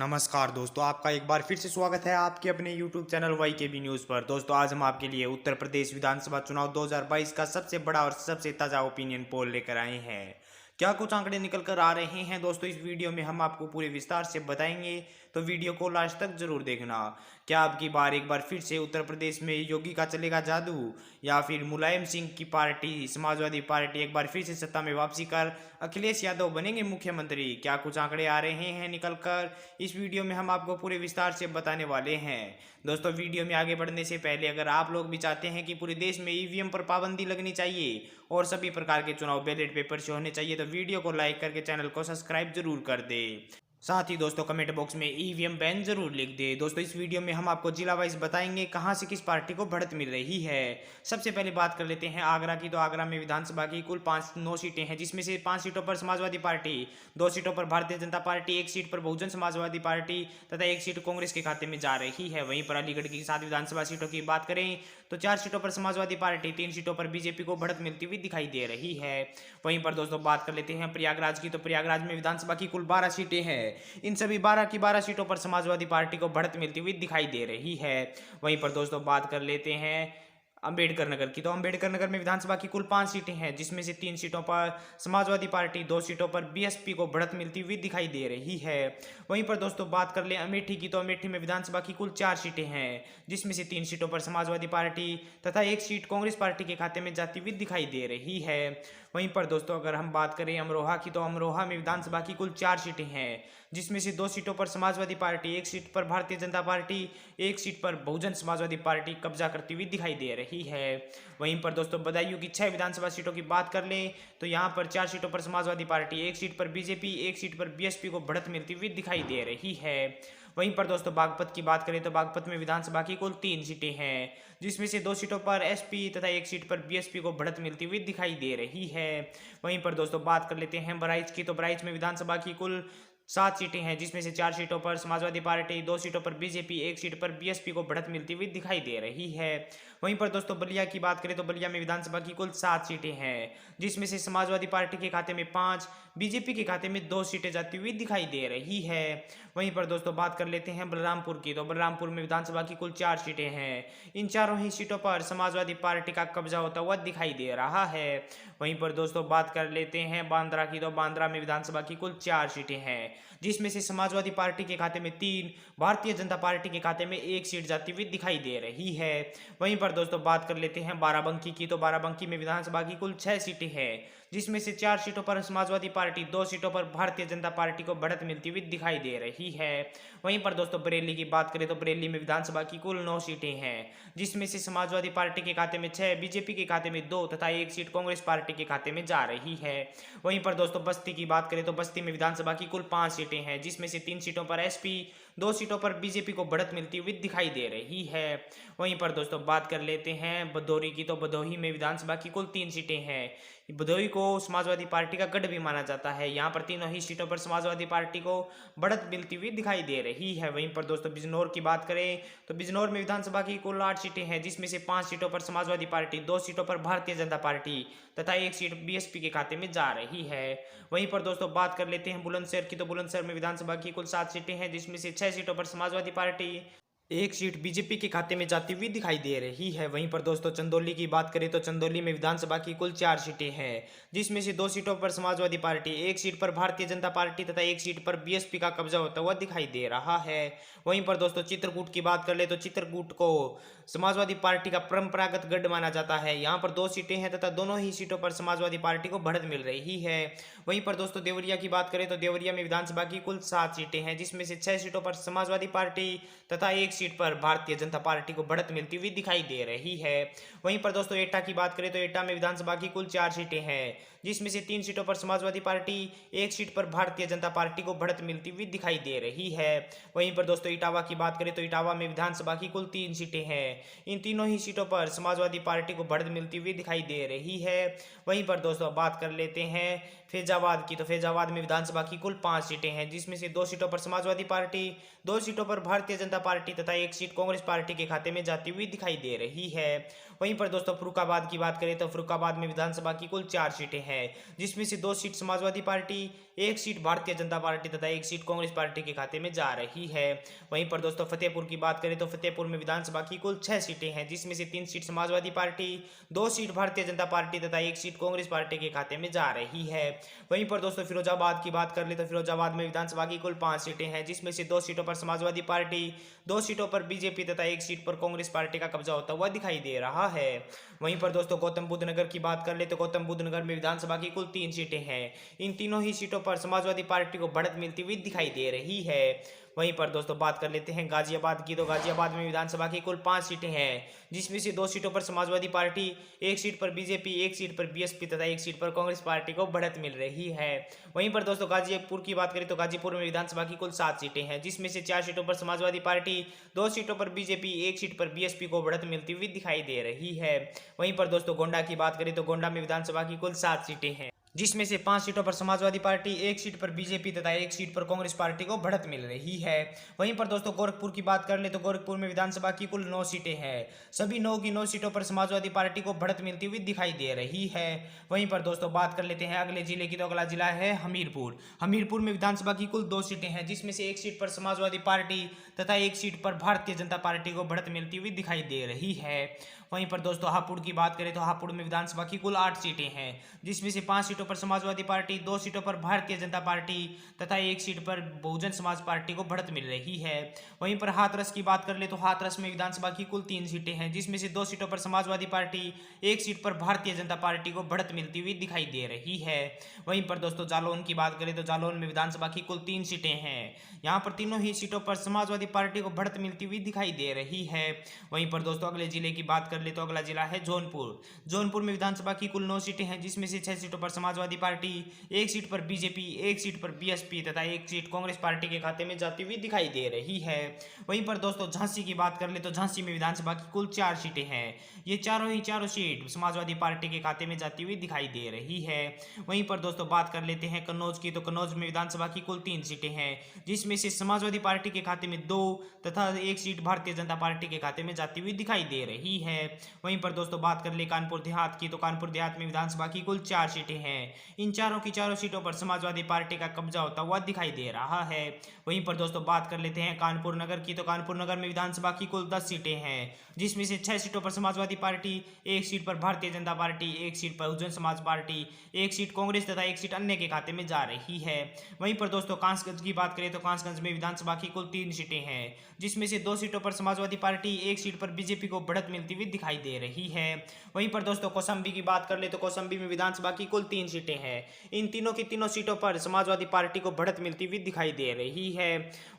नमस्कार दोस्तों, आपका एक बार फिर से स्वागत है आपके अपने YouTube चैनल वाई के बी न्यूज़ पर। दोस्तों, आज हम आपके लिए उत्तर प्रदेश विधानसभा चुनाव 2022 का सबसे बड़ा और सबसे ताज़ा ओपिनियन पोल लेकर आए हैं। क्या कुछ आंकड़े निकल कर आ रहे हैं दोस्तों, इस वीडियो में हम आपको पूरे विस्तार से बताएंगे, तो वीडियो को लास्ट तक जरूर देखना। क्या अब की बार एक बार फिर से उत्तर प्रदेश में योगी का चलेगा जादू, या फिर मुलायम सिंह की पार्टी समाजवादी पार्टी एक बार फिर से सत्ता में वापसी कर अखिलेश यादव बनेंगे मुख्यमंत्री? क्या कुछ आंकड़े आ रहे हैं निकल कर, इस वीडियो में हम आपको पूरे विस्तार से बताने वाले हैं। दोस्तों, वीडियो में आगे बढ़ने से पहले अगर आप लोग भी चाहते हैं कि पूरे देश में ईवीएम पर पाबंदी लगनी चाहिए और सभी प्रकार के चुनाव बैलेट पेपर से होने चाहिए, तो वीडियो को लाइक करके चैनल को सब्सक्राइब जरूर कर दे। साथ ही दोस्तों, कमेंट बॉक्स में ईवीएम बैन जरूर लिख दे। दोस्तों, इस वीडियो में हम आपको जिला वाइज बताएंगे कहां से किस पार्टी को बढ़त मिल रही है। सबसे पहले बात कर लेते हैं आगरा की। तो आगरा में विधानसभा की कुल 9 सीटें हैं, जिसमें से 5 सीटों पर समाजवादी पार्टी, 2 सीटों पर भारतीय जनता पार्टी, 1 सीट पर बहुजन समाजवादी पार्टी तथा 1 सीट कांग्रेस के खाते में जा रही है। वहीं पर अलीगढ़ की 7 विधानसभा सीटों की बात करें तो 4 सीटों पर समाजवादी पार्टी, 3 सीटों पर बीजेपी को बढ़त मिलती हुई दिखाई दे रही है। वहीं पर दोस्तों बात कर लेते हैं प्रयागराज की। तो प्रयागराज में विधानसभा की कुल 12 सीटें हैं, इन सभी 12 की 12 सीटों पर समाजवादी पार्टी को बढ़त मिलती हुई दिखाई दे रही है। वहीं पर दोस्तों बात कर लेते हैं अंबेडकर नगर की। तो अंबेडकर नगर में विधानसभा की कुल 5 सीटें हैं, जिसमें से 3 सीटों पर समाजवादी पार्टी, 2 सीटों पर बीएसपी को बढ़त मिलती हुई दिखाई दे रही है। वहीं पर दोस्तों बात कर लें अमेठी की। तो अमेठी में विधानसभा की कुल 4 सीटें हैं, जिसमें से 3 सीटों पर समाजवादी पार्टी तथा 1 सीट कांग्रेस पार्टी के खाते में जाती हुई दिखाई दे रही है। वहीं पर दोस्तों अगर हम बात करें अमरोहा की। तो अमरोहा में विधानसभा की कुल 4 सीटें हैं, जिसमें से 2 सीटों पर समाजवादी पार्टी, 1 सीट पर भारतीय जनता पार्टी, 1 सीट पर बहुजन समाजवादी पार्टी कब्जा करती हुई दिखाई दे रही है। वहीं पर दोस्तों बदायूं की 6 विधानसभा सीटों की बात कर लें तो यहां पर 4 सीटों पर समाजवादी पार्टी, 1 सीट पर बीजेपी, 1 सीट पर बीएसपी को बढ़त मिलती हुई दिखाई दे रही है। वहीं पर दोस्तों बागपत की बात करें तो बागपत में विधानसभा की कुल 3 सीटें हैं, जिसमें से 2 सीटों पर एसपी तथा 1 सीट पर बीएसपी को बढ़त मिलती हुई दिखाई दे रही है। वहीं पर दोस्तों बात कर लेते हैं बहराइच की। तो बहराइच में विधानसभा की कुल 7 सीटें हैं, जिसमें से 4 सीटों पर समाजवादी पार्टी, 2 सीटों पर बीजेपी, 1 सीट पर बीएसपी को बढ़त मिलती हुई दिखाई दे रही है। वहीं पर दोस्तों बलिया की बात करें तो बलिया में विधानसभा की कुल 7 सीटें हैं, जिसमें से समाजवादी पार्टी के खाते में 5, बीजेपी के खाते में 2 सीटें जाती हुई दिखाई दे रही है। वहीं पर दोस्तों बात कर लेते हैं बलरामपुर की। तो बलरामपुर में विधानसभा की कुल 4 सीटें हैं, इन चारों ही सीटों पर समाजवादी पार्टी का कब्जा होता हुआ दिखाई दे रहा है। वहीं पर दोस्तों बात कर लेते हैं बांद्रा की। तो बांद्रा में विधानसभा की कुल 4 सीटें हैं, जिसमें से समाजवादी पार्टी के खाते में 3, भारतीय जनता पार्टी के खाते में 1 सीट जाती हुई दिखाई दे रही है। वहीं पर दोस्तों बात कर लेते हैं बाराबंकी की। तो बाराबंकी में विधानसभा की कुल 6 सीटें हैं, जिसमें से 4 सीटों पर समाजवादी पार्टी, 2 सीटों पर भारतीय जनता पार्टी को बढ़त मिलती हुई दिखाई दे रही है। वहीं पर दोस्तों बरेली की बात करें तो बरेली में विधानसभा की कुल 9 सीटें हैं, जिसमें से समाजवादी पार्टी के खाते में 6, बीजेपी के खाते में 2 तथा 1 सीट कांग्रेस पार्टी के खाते में जा रही है। वहीं पर दोस्तों बस्ती की बात करें तो बस्ती में विधानसभा की कुल 5 सीटें हैं, जिसमें से 3 सीटों पर एसपी, 2 सीटों पर बीजेपी को बढ़त मिलती हुई दिखाई दे रही है। वहीं पर दोस्तों बात कर लेते हैं भदोही की। तो भदोही में विधानसभा की कुल 3 सीटें हैं, भदोही को समाजवादी पार्टी का गढ़ भी माना जाता है। यहाँ पर तीनों ही सीटों पर समाजवादी पार्टी को बढ़त मिलती हुई दिखाई दे रही है। वहीं पर दोस्तों बिजनौर की बात करें तो बिजनौर में विधानसभा की कुल 8 सीटें हैं, जिसमें से 5 सीटों पर समाजवादी पार्टी, 2 सीटों पर भारतीय जनता पार्टी तथा 1 सीट बीएसपी के खाते में जा रही है। वहीं पर दोस्तों बात कर लेते हैं बुलंदशहर की। तो बुलंदशहर में विधानसभा की कुल 7 सीटें हैं, जिसमें से 6 सीटों पर समाजवादी पार्टी, 1 सीट बीजेपी के खाते में जाती हुई दिखाई दे रही है। वहीं पर दोस्तों चंदौली की बात करें तो चंदौली में विधानसभा की कुल 4 सीटें हैं, जिसमें से 2 सीटों पर समाजवादी पार्टी, 1 सीट पर भारतीय जनता पार्टी तथा 1 सीट पर बीएसपी का कब्जा होता हुआ दिखाई दे रहा है। वहीं पर दोस्तों चित्रकूट की बात कर ले तो चित्रकूट को समाजवादी पार्टी का परंपरागत गढ़ माना जाता है। यहाँ पर 2 सीटें हैं तथा दोनों ही सीटों पर समाजवादी पार्टी को बढ़त मिल रही है। वहीं पर दोस्तों देवरिया की बात करें तो देवरिया में विधानसभा की कुल 7 सीटें हैं, जिसमें से 6 सीटों पर समाजवादी पार्टी तथा 1 सीट पर भारतीय जनता पार्टी को बढ़त मिलती हुई दिखाई दे रही है। वहीं पर दोस्तों एटा की बात करें तो एटा में विधानसभा की कुल 4 सीटें हैं, जिसमें से 3 सीटों पर समाजवादी पार्टी, 1 सीट पर भारतीय जनता पार्टी को बढ़त मिलती हुई दिखाई दे रही है। वहीं पर दोस्तों इटावा की बात करें तो इटावा में विधानसभा की कुल 3 सीटें हैं, इन तीनों ही सीटों पर समाजवादी पार्टी को बढ़त मिलती हुई दिखाई दे रही है। वहीं पर दोस्तों बात कर लेते हैं फैजाबाद की। तो फैजाबाद में विधानसभा की कुल 5 सीटें हैं, जिसमें से 2 सीटों पर समाजवादी पार्टी, 2 सीटों पर भारतीय जनता पार्टी तथा 1 सीट कांग्रेस पार्टी के खाते में जाती हुई दिखाई दे रही है। वहीं पर दोस्तों फर्रुखाबाद की बात करें तो फर्रुखाबाद में विधानसभा की कुल 4 सीटें हैं, जिसमें से 2 seat Samajwadi party, 1 seat Bharatiya Janata party तथा 1 सीट कांग्रेस पार्टी के खाते में जा रही है। वहीं पर दोस्तों फतेहपुर की बात करें तो फतेहपुर में विधानसभा की कुल 6 सीटें हैं, जिसमें से 3 seat Samajwadi party, 2 seat Bharatiya Janata party तथा 1 सीट कांग्रेस पार्टी के खाते में जा रही है। वहीं पर दोस्तों फिरोजाबाद की बात कर ले तो फिरोजाबाद में विधानसभा की कुल 5 सीटें हैं, जिसमें से 2 सीटों पर समाजवादी पार्टी, 2 सीटों पर बीजेपी तथा 1 सीट पर कांग्रेस पार्टी का कब्जा होता हुआ दिखाई दे रहा है। वहीं पर दोस्तों गौतम बुद्ध नगर की बात कर ले तो गौतम बुद्ध नगर में विधानसभा की कुल 3 सीटें हैं। इन तीनों ही सीटों पर समाजवादी पार्टी को बढ़त मिलती हुई दिखाई दे रही है। वहीं पर दोस्तों बात कर लेते हैं गाजियाबाद की, तो गाजियाबाद में विधानसभा की कुल 5 सीटें हैं, जिसमें से 2 सीटों पर समाजवादी पार्टी, 1 सीट पर बीजेपी, 1 सीट पर बीएसपी तथा 1 सीट पर कांग्रेस पार्टी को बढ़त मिल रही है। वहीं पर दोस्तों गाजीपुर की बात करें तो गाजीपुर में विधानसभा की कुल 7 सीटें हैं, जिसमें से 4 सीटों पर समाजवादी पार्टी, 2 सीटों पर बीजेपी, 1 सीट पर बीएसपी को बढ़त मिलती हुई दिखाई दे रही है। वहीं पर दोस्तों गोंडा की बात करें तो गोंडा में विधानसभा की कुल 7 सीटें हैं, जिसमें से 5 सीटों पर समाजवादी पार्टी, 1 सीट पर बीजेपी तथा 1 सीट पर कांग्रेस पार्टी को बढ़त मिल रही है। वहीं पर दोस्तों गोरखपुर की बात कर ले तो गोरखपुर में विधानसभा की कुल 9 सीटें हैं, सभी 9 की 9 सीटों पर समाजवादी पार्टी को बढ़त मिलती हुई दिखाई दे रही है। वहीं पर दोस्तों बात कर लेते हैं अगले जिले की, तो अगला जिला है हमीरपुर। हमीरपुर में विधानसभा की कुल 2 सीटें हैं, जिसमें से 1 सीट पर समाजवादी पार्टी तथा 1 सीट पर भारतीय जनता पार्टी को बढ़त मिलती हुई दिखाई दे रही है। वहीं पर दोस्तों हापुड़ की बात करें तो हापुड़ में विधानसभा की कुल 8 सीटें हैं, जिसमें से 5 सीटों पर समाजवादी पार्टी, 2 सीटों पर भारतीय जनता पार्टी तथा 1 सीट पर बहुजन समाज पार्टी को बढ़त मिल रही है। वहीं पर हाथरस की बात कर ले तो हाथरस में विधानसभा की कुल 3 सीटें हैं, जिसमें से 2 सीटों पर समाजवादी पार्टी, 1 सीट पर भारतीय जनता पार्टी को बढ़त मिलती हुई दिखाई दे रही है। वहीं पर दोस्तों जालौन की बात करें तो जालौन में विधानसभा की कुल 3 सीटें हैं, यहाँ पर तीनों ही सीटों पर समाजवादी पार्टी को बढ़त मिलती हुई दिखाई दे रही है। वहीं पर दोस्तों अगले जिले की बात कर ले तो अगला जिला है जौनपुर। जौनपुर में विधानसभा की कुल 9 सीटें हैं, जिसमें से 6 सीटों पर समाजवादी पार्टी, 1 सीट पर बीजेपी, 1 सीट पर बीएसपी तथा 1 सीट कांग्रेस पार्टी के खाते में जाती हुई दिखाई दे रही है। वहीं पर दोस्तों झांसी की बात कर ले तो झांसी में विधानसभा की कुल 4 सीटें हैं, ये चारों सीट समाजवादी पार्टी के खाते में जाती हुई दिखाई दे रही है। वहीं पर दोस्तों बात कर लेते हैं कन्नौज की, तो कन्नौज में विधानसभा की कुल 3 सीटें हैं, जिसमें से समाजवादी पार्टी के खाते में 2 तथा 1 सीट भारतीय जनता पार्टी के खाते में जाती हुई दिखाई दे रही है। वहीं पर दोस्तों बात कर ले कानपुर देहात की, तो कानपुर देहात में विधानसभा की कुल 4 सीटें हैं, इन चारों की चारों सीटों पर समाजवादी पार्टी का कब्जा होता हुआ दिखाई दे रहा है। वहीं पर दोस्तों बात कर लेते हैं कानपुर नगर की, तो कानपुर नगर में विधानसभा की कुल 10 सीटें हैं, जिसमें से 6 सीटों पर समाजवादी पार्टी, 1 सीट पर भारतीय जनता पार्टी, 1 सीट पर बहुजन समाज पार्टी, 1 सीट कांग्रेस तथा 1 सीट अन्य के खाते में जा रही है। वहीं पर दोस्तों कांसगंज की बात करें तो कांसगंज में विधानसभा की कुल 3 सीटें हैं, जिसमें से 2 सीटों पर समाजवादी पार्टी, 1 सीट पर बीजेपी को बढ़त मिलती हुई दिखाई दे रही है। वहीं पर दोस्तों कौशाम्बी की बात कर ले तो कौशाम्बी में विधानसभा की कुल 3 सीटें हैं, इन तीनों की तीनों सीटों पर समाजवादी पार्टी को बढ़त मिलती हुई दिखाई दे रही है।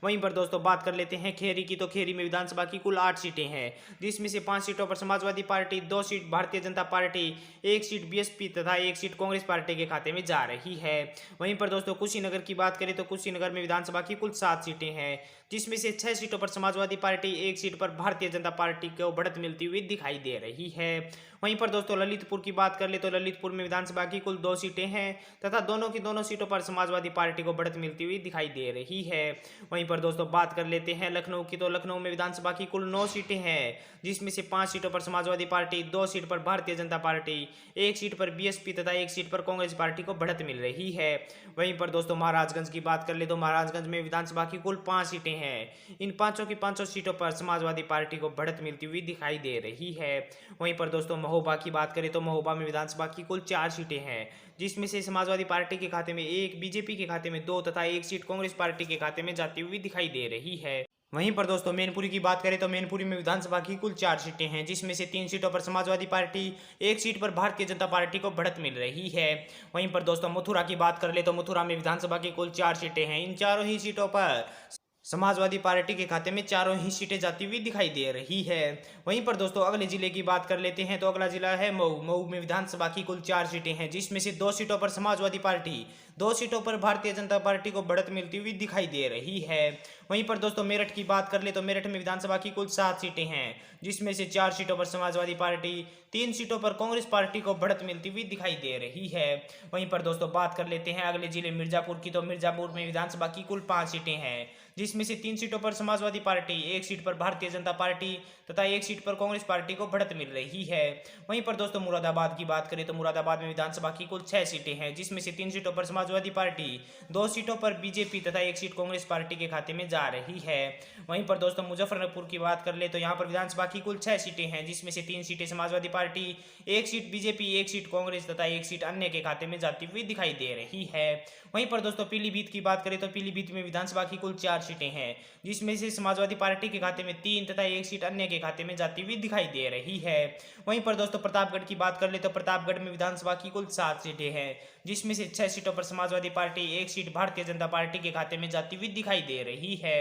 वहीं पर दोस्तों बात कर लेते हैं खेरी की, तो खेरी में विधानसभा की कुल 8 सीटें हैं, जिसमें से 5 सीटों पर Samajwadi party, 2 seat Bharatiya Janata party, 1 seat BSP तथा 1 सीट कांग्रेस पार्टी के खाते में जा रही है। वहीं पर दोस्तों कुशीनगर की बात करें तो कुशीनगर में विधानसभा की कुल 7 सीटें हैं, जिसमें से 6 सीटों पर समाजवादी पार्टी, 1 सीट पर भारतीय जनता पार्टी को बढ़त मिलती हुई दिखाई दे रही है। वहीं पर दोस्तों ललितपुर की बात कर ले तो ललितपुर में विधानसभा की कुल 2 सीटें हैं तथा दोनों की दोनों सीटों पर समाजवादी पार्टी को बढ़त मिलती हुई दिखाई दे रही है। वहीं पर दोस्तों बात कर लेते हैं लखनऊ की, तो लखनऊ में विधानसभा की कुल 9 सीटें हैं, जिसमें से 5 सीटों पर समाजवादी पार्टी, 2 सीट पर भारतीय जनता पार्टी, 1 सीट पर बीएसपी तथा 1 सीट पर कांग्रेस पार्टी को बढ़त मिल रही है। वहीं पर दोस्तों महाराजगंज की बात कर ले तो महाराजगंज में विधानसभा की कुल 5 सीटें हैं, इन पांचों की पांचों सीटों पर समाजवादी पार्टी को बढ़त मिलती हुई दिखाई दे रही है। वहीं पर दोस्तों महोबा की बात करें तो महोबा में विधानसभा की कुल 4 सीटें हैं, जिसमें से समाजवादी पार्टी के खाते में 1, बीजेपी के खाते में 2 तथा 1 सीट कांग्रेस पार्टी के खाते में जाती हुई दिखाई दे रही है। वहीं पर दोस्तों मैनपुरी की बात करें तो मैनपुरी में विधानसभा की कुल 4 सीटें हैं, जिसमें से 3 सीटों पर समाजवादी पार्टी, 1 सीट पर भारतीय जनता पार्टी को बढ़त मिल रही है। वहीं पर दोस्तों मथुरा की बात कर ले तो मथुरा में विधानसभा की कुल 4 सीटें हैं, इन चारों ही सीटों पर समाजवादी पार्टी के खाते में चारों ही सीटें जाती हुई दिखाई दे रही है। वहीं पर दोस्तों अगले जिले की बात कर लेते हैं, तो अगला जिला है मऊ। मऊ में विधानसभा की कुल 4 सीटें हैं, जिसमें से 2 सीटों पर समाजवादी पार्टी, 2 सीटों पर भारतीय जनता पार्टी को बढ़त मिलती हुई दिखाई दे रही है। वहीं पर दोस्तों मेरठ की बात कर ले तो मेरठ में विधानसभा की कुल 7 सीटें हैं, जिसमें से 4 सीटों पर समाजवादी पार्टी, 3 सीटों पर कांग्रेस पार्टी को बढ़त मिलती हुई दिखाई दे रही है। वहीं पर दोस्तों बात कर लेते हैं अगले जिले मिर्जापुर की, तो मिर्जापुर में विधानसभा की कुल 5 सीटें हैं, जिसमें से 3 सीटों पर समाजवादी पार्टी, 1 सीट पर भारतीय जनता पार्टी तथा 1 सीट पर कांग्रेस पार्टी को बढ़त मिल रही है। वहीं पर दोस्तों मुरादाबाद की बात करें तो मुरादाबाद में विधानसभा की कुल 6 सीटें हैं, जिसमें से 3 सीटों पर समाजवादी पार्टी, 2 सीटों पर बीजेपी तथा 1 सीट कांग्रेस पार्टी के खाते में जा रही है। वहीं पर दोस्तों मुजफ्फरपुर की बात कर ले तो यहाँ पर विधानसभा की कुल 6 सीटें हैं, जिसमें से 3 सीटें Samajwadi party, 1 seat BJP, 1 seat Congress तथा 1 सीट अन्य के खाते में जाती हुई दिखाई दे रही है। वहीं पर दोस्तों पीलीभीत की बात करें तो पीलीभीत में विधानसभा की कुल 4 सीटें हैं, जिसमें से समाजवादी पार्टी के खाते में 3 तथा 1 सीट अन्य के खाते में जाती हुई दिखाई दे रही है। वहीं पर दोस्तों प्रतापगढ़ की बात कर ले तो प्रतापगढ़ में विधानसभा की कुल 7 सीटें हैं, जिसमें से 6 सीटों पर Samajwadi party, 1 seat Bharatiya Janata party के खाते में जाती हुई दिखाई दे रही है।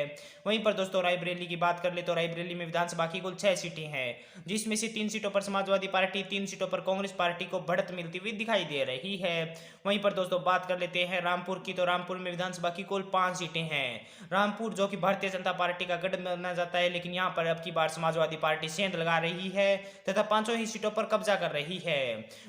वहीं पर दोस्तों रायबरेली की बात कर ले तो रायबरेली में विधानसभा की कुल 6 सीटें हैं, जिसमें से 3 सीटों पर समाजवादी पार्टी, 3 सीटों पर कांग्रेस पार्टी को बढ़त मिलती हुई दिखाई दे रही है। वहीं पर दोस्तों बात कर लेते हैं रामपुर की, तो रामपुर में विधानसभा की कुल 5 सीटें हैं। रामपुर जो कि भारतीय जनता पार्टी का गढ़ माना जाता है, लेकिन यहाँ पर अब की बार समाजवादी पार्टी सेंध लगा रही है तथा 5 ही सीटों पर कब्जा कर रही है।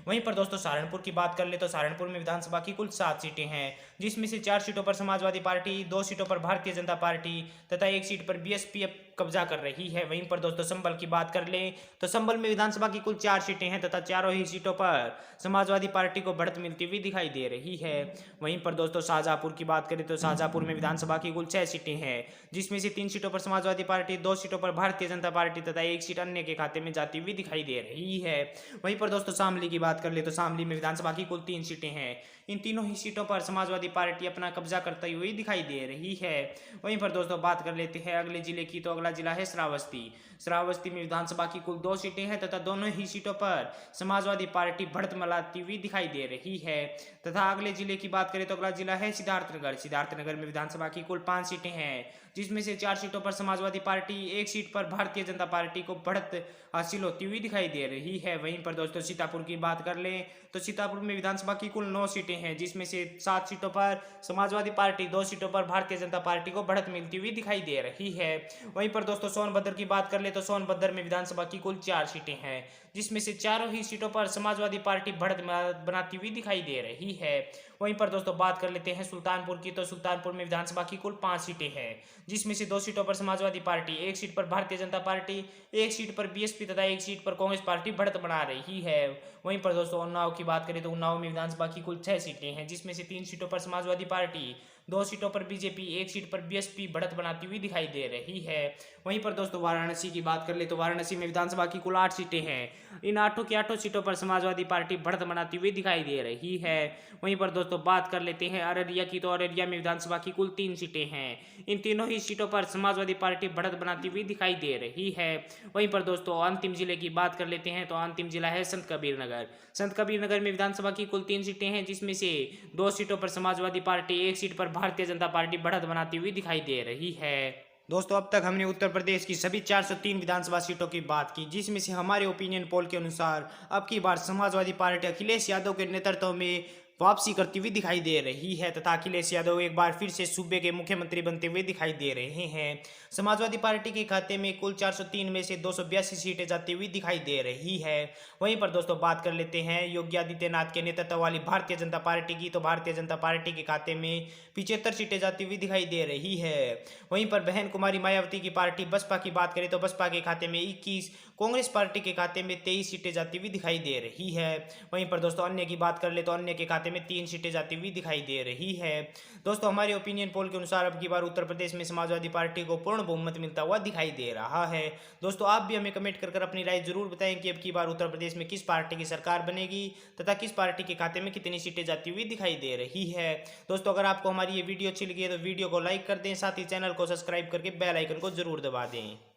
वहीं पर दोस्तों सहारनपुर की बात कर ले तो सहारनपुर में विधानसभा की कुल 7 सीटें हैं, जिसमें से 4 सीटों पर समाजवादी पार्टी, 2 सीटों पर भारतीय जनता पार्टी तथा 1 सीट पर बीएसपी कब्जा कर रही है। वहीं पर दोस्तों संभल की बात कर ले तो संभल में विधानसभा की कुल 4 सीटें हैं तथा चारों ही सीटों पर समाजवादी पार्टी को बढ़त मिलती हुई दिखाई दे रही है। वहीं पर दोस्तों शाहजहांपुर की बात करें तो शाहजहांपुर में विधानसभा की कुल 6 सीटें हैं, जिसमें से 3 सीटों पर समाजवादी पार्टी, 2 सीटों पर भारतीय जनता पार्टी तथा 1 सीट अन्य के खाते में जाती हुई दिखाई दे रही है। वहीं पर दोस्तों शामली की बात कर ले तो शामली में विधानसभा की कुल 3 सीटें हैं, इन तीनों ही सीटों पर समाजवादी पार्टी अपना कब्जा करती हुई दिखाई दे रही है। वहीं पर दोस्तों बात कर लेते हैं अगले जिले की, तो अगला जिला है श्रावस्ती। श्रावस्ती में विधानसभा की कुल 2 सीटें हैं तथा दोनों ही सीटों पर समाजवादी पार्टी बढ़त मिलाती हुई दिखाई दे रही है। तथा अगले जिले की बात करें तो अगला जिला है सिद्धार्थनगर। सिद्धार्थनगर में विधानसभा की कुल 5 सीटें हैं, जिसमें से 4 सीटों पर समाजवादी पार्टी, 1 सीट पर भारतीय जनता पार्टी को बढ़त हासिल होती हुई दिखाई दे रही है। वहीं पर दोस्तों सीतापुर की बात कर लें तो सीतापुर में विधानसभा की कुल 9 सीटें हैं, जिसमें से 7 सीटों पर समाजवादी पार्टी, 2 सीटों पर भारतीय जनता पार्टी को बढ़त मिलती हुई दिखाई दे रही है। वहीं पर दोस्तों सोनभद्र की बात कर ले तो सोनभद्र में विधानसभा की कुल 4 सीटें हैं, जिसमें से चारों ही सीटों पर समाजवादी पार्टी बढ़त बनाती हुई दिखाई दे रही है। वहीं पर दोस्तों बात कर लेते हैं सुल्तानपुर की, तो सुल्तानपुर में विधानसभा की कुल 5 सीटें हैं, जिसमें से 2 सीटों पर समाजवादी पार्टी, 1 सीट पर भारतीय जनता पार्टी, 1 सीट पर बीएसपी तथा 1 सीट पर कांग्रेस पार्टी बढ़त बना रही है। वहीं पर दोस्तों उन्नाव की बात करें तो उन्नाव में विधानसभा की कुल 6 सीटें हैं, जिसमें से 3 सीटों पर समाजवादी पार्टी, 2 सीटों पर बीजेपी, 1 सीट पर बीएसपी बढ़त बनाती हुई दिखाई दे रही है। वहीं पर दोस्तों वाराणसी की बात कर ले तो वाराणसी में विधानसभा की कुल 8 सीटें हैं, इन 8 की 8 सीटों पर समाजवादी पार्टी बढ़त बनाती हुई दिखाई दे रही है। वहीं पर दोस्तों बात कर लेते हैं अररिया की, तो अररिया में विधानसभा की कुल 3 सीटें हैं, इन तीनों ही सीटों पर समाजवादी पार्टी बढ़त बनाती हुई दिखाई दे रही है। वहीं पर दोस्तों अंतिम जिले की बात कर लेते हैं, तो अंतिम जिला है संत कबीर नगर। संत कबीर नगर में विधानसभा की कुल 3 सीटें हैं, जिसमें से 2 सीटों पर समाजवादी पार्टी, 1 सीट पर भारतीय जनता पार्टी बढ़त बनाती हुई दिखाई दे रही है। दोस्तों अब तक हमने उत्तर प्रदेश की सभी 403 विधानसभा सीटों की बात की, जिसमें से हमारे ओपिनियन पोल के अनुसार अब की बार समाजवादी पार्टी अखिलेश यादव के नेतृत्व में वापसी करती हुई दिखाई दे रही है तथा अखिलेश यादव एक बार फिर से सूबे के मुख्यमंत्री बनते हुए दिखाई दे रहे हैं। समाजवादी पार्टी के खाते में कुल 403 में से 282 सीटें जाती हुई दिखाई दे रही है। वहीं पर दोस्तों बात कर लेते हैं योगी आदित्यनाथ के नेतृत्व वाली भारतीय जनता पार्टी की, तो भारतीय जनता पार्टी के खाते में 75 सीटें जाती हुई दिखाई दे रही है। वहीं पर बहन कुमारी मायावती की पार्टी बसपा की बात करें तो बसपा के खाते में 21, कांग्रेस पार्टी के खाते में 23 सीटें जाती हुई दिखाई दे रही है। वहीं पर दोस्तों अन्य की बात कर ले तो अन्य के खाते में 3 सीटें जाती हुई दिखाई दे रही है। दोस्तों हमारे ओपिनियन पोल के अनुसार अब की बार उत्तर प्रदेश में समाजवादी पार्टी को पूर्ण बहुमत मिलता हुआ दिखाई दे रहा है। दोस्तों आप भी हमें कमेंट कर अपनी राय जरूर बताएं कि अब की बार उत्तर प्रदेश में किस पार्टी की सरकार बनेगी तथा किस पार्टी के खाते में कितनी सीटें जाती हुई दिखाई दे रही है। दोस्तों अगर आपको हमारी ये वीडियो अच्छी लगी है तो वीडियो को लाइक कर दें, साथ ही चैनल को सब्सक्राइब करके बेल आइकन को जरूर दबा दें।